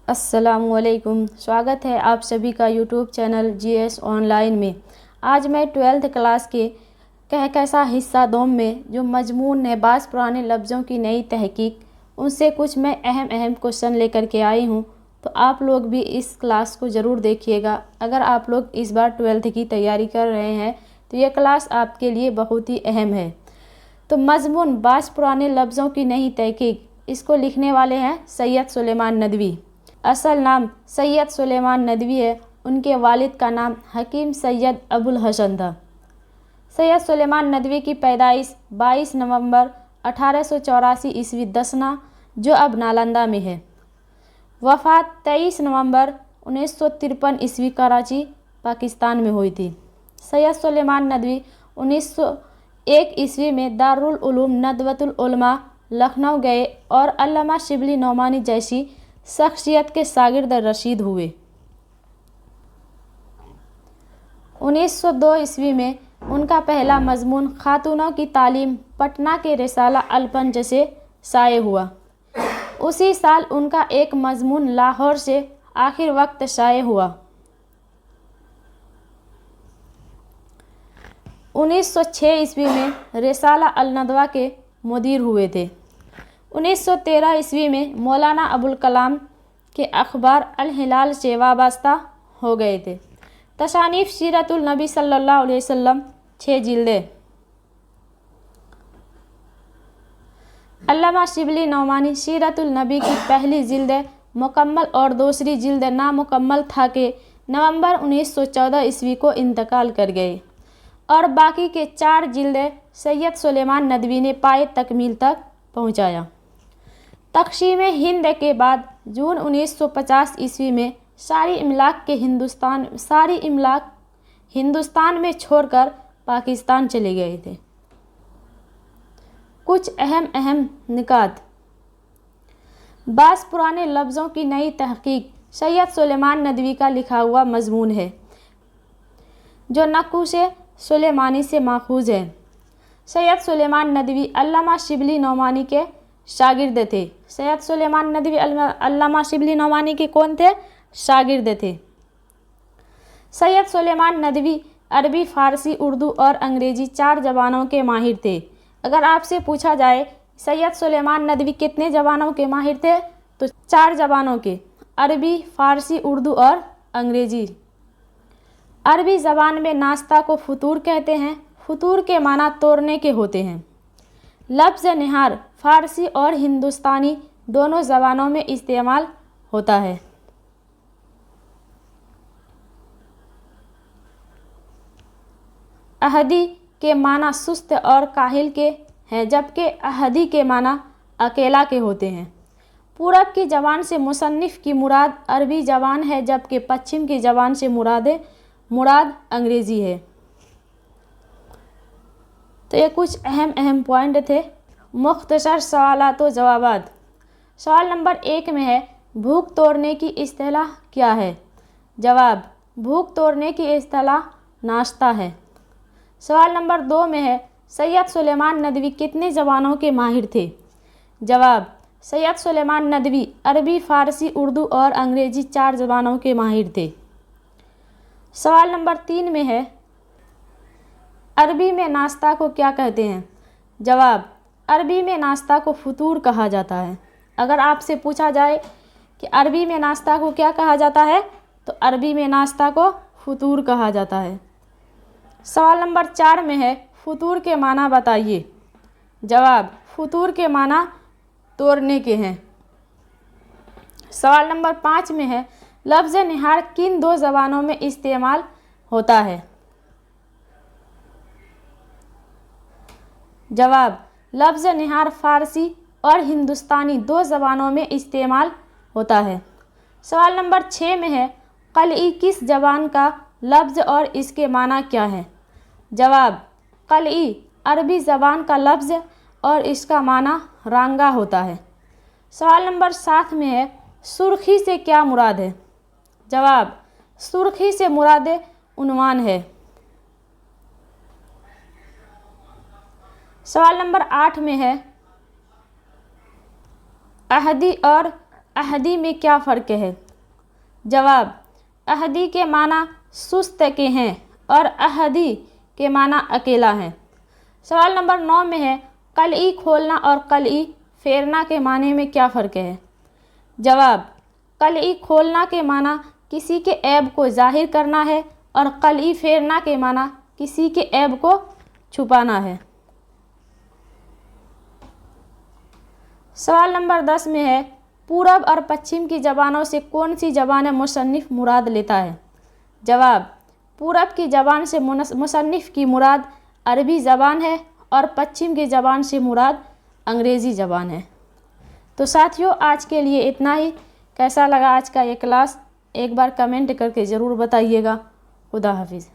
अस्सलाम वालेकुम। स्वागत है आप सभी का यूट्यूब चैनल जीएस ऑनलाइन में। आज मैं 12th क्लास के कहकशा हिस्सा दोम में जो मजमून है बास पुराने लफ्ज़ों की नई तहकीक, उनसे कुछ मैं अहम क्वेश्चन लेकर के आई हूँ। तो आप लोग भी इस क्लास को ज़रूर देखिएगा। अगर आप लोग इस बार 12th की तैयारी कर रहे हैं तो ये क्लास आपके लिए बहुत ही अहम है। तो मजमून बास पुराने लफ्ज़ों की नई तहकीक, इसको लिखने वाले हैं सैयद सुलेमान नदवी। असल नाम सैयद सुलेमान नदवी है। उनके वालिद का नाम हकीम सैयद अबुल हसन था। सैयद सुलेमान नदवी की पैदाइश 22 नवंबर 1884 ईस्वी दसना, जो अब नालंदा में है। वफ़ात 23 नवंबर 1953 ईस्वी कराची, पाकिस्तान में हुई थी। सैयद सुलेमान नदवी 1901 ईस्वी में दारुल उलूम नदवतुल उलमा लखनऊ गए और अल्लामा शिबली नौमानी जैसी शख्सियत के शागिर्द रशीद हुए। 1902 ईस्वी में उनका पहला मजमून खातूनों की तालीम पटना के रिसाला अलपंज से शाये हुआ। उसी साल उनका एक मजमून लाहौर से आखिर वक्त शाये हुआ। 1906 ईस्वी में रिसाला अल-नदवा के मुदीर हुए थे। 1913 ईस्वी में मौलाना अबुल कलाम के अखबार अल हिलाल से वाबस्ता हो गए थे। तसानीफ सीरतुल नबी सल्लल्लाहु अलैहि वसल्लम 6 जिल्दें। अल्लामा शिबली नौमानी सीरतुल नबी की पहली जिल्द मुकम्मल और दूसरी जिल्द नामुकम्मल था कि नवंबर 1914 ईस्वी को इंतकाल कर गए और बाकी के 4 जिल्द सैयद सुलेमान नदवी ने पाए तकमील तक पहुँचाया। तक़सीम हिंद के बाद जून 1950 ईस्वी में सारी इमलाक हिंदुस्तान में छोड़कर पाकिस्तान चले गए थे। कुछ अहम निकात। बास पुराने लफ्ज़ों की नई तहकीक सैयद सुलेमान नदवी का लिखा हुआ मजमून है जो नक़ूश सुलेमानी से माखूज़ है। सैयद सुलेमान नदवी अल्लामा शिबली नौमानी के शागिर्द थे। सैयद सुलेमान नदवी अल्लामा शिबली नौमानी के कौन थे? शागिर्द थे। सैयद सुलेमान नदवी अरबी, फ़ारसी, उर्दू और अंग्रेज़ी 4 ज़बानों के माहिर थे। अगर आपसे पूछा जाए सैयद सुलेमान नदवी कितने ज़बानों के माहिर थे, तो 4 ज़बानों के, अरबी, फ़ारसी, उर्दू और अंग्रेज़ी। अरबी ज़बान में नाश्ता को फतूर कहते हैं। फतूर के माना तोड़ने के होते हैं। लफ्ज़ निहार फ़ारसी और हिंदुस्तानी दोनों ज़बानों में इस्तेमाल होता है। अहदी के माना सुस्त और काहिल के हैं, जबकि अहदी के माना अकेला के होते हैं। पूरब की ज़बान से मुसन्निफ़ की मुराद अरबी ज़बान है, जबकि पश्चिम की ज़बान से मुराद अंग्रेज़ी है। तो ये कुछ अहम पॉइंट थे। मुख्तसर सवालात व जवाबात। सवाल नंबर 1 में है, भूख तोड़ने की इस्तिलाह क्या है? जवाब, भूख तोड़ने की इस्तिलाह नाश्ता है। सवाल नंबर 2 में है, सैयद सुलेमान नदवी कितने ज़बानों के माहिर थे? जवाब, सैयद सुलेमान नदवी अरबी, फ़ारसी, उर्दू और अंग्रेज़ी 4 ज़बानों के माहिर थे। सवाल नंबर 3 में है, अरबी में नाश्ता को क्या कहते हैं? जवाब, अरबी में नाश्ता को फतूर कहा जाता है। अगर आपसे पूछा जाए कि अरबी में नाश्ता को क्या कहा जाता है, तो अरबी में नाश्ता को फतूर कहा जाता है। सवाल नंबर 4 में है, फतूर के माना बताइए। जवाब, फतूर के माना तोड़ने के हैं। सवाल नंबर 5 में है, लफ्ज़ निहार किन 2 ज़बानों में इस्तेमाल होता है? जवाब, लफ्ज़ निहार फ़ारसी और हिंदुस्तानी 2 ज़बानों में इस्तेमाल होता है। सवाल नंबर 6 में है, क़लई किस ज़बान का लफ्ज़ और इसके माना क्या है? जवाब, क़लई अरबी ज़बान का लफ्ज़ और इसका माना रांगा होता है। सवाल नंबर 7 में है, सुर्ख़ी से क्या मुराद है? जवाब, सुर्ख़ी से मुराद उन्वान है। सवाल नंबर 8 में है, अहदी और अहदी में क्या फ़र्क है? जवाब, अहदी के माना सुस्त के हैं और अहदी के माना अकेला है। सवाल नंबर 9 में है, कलई खोलना और कलई फेरना के माने में क्या फ़र्क है? जवाब, कलई खोलना के माना किसी के ऐब को ज़ाहिर करना है और कलई फेरना के माना किसी के ऐब को छुपाना है। सवाल नंबर 10 में है, पूरब और पश्चिम की ज़बानों से कौन सी ज़बान मुसन्निफ़ मुराद लेता है? जवाब, पूरब की ज़बान से मुसन्निफ़ की मुराद अरबी ज़बान है और पश्चिम की ज़बान से मुराद अंग्रेज़ी ज़बान है। तो साथियों, आज के लिए इतना ही। कैसा लगा आज का ये क्लास एक बार कमेंट करके ज़रूर बताइएगा। खुदा हाफिज़।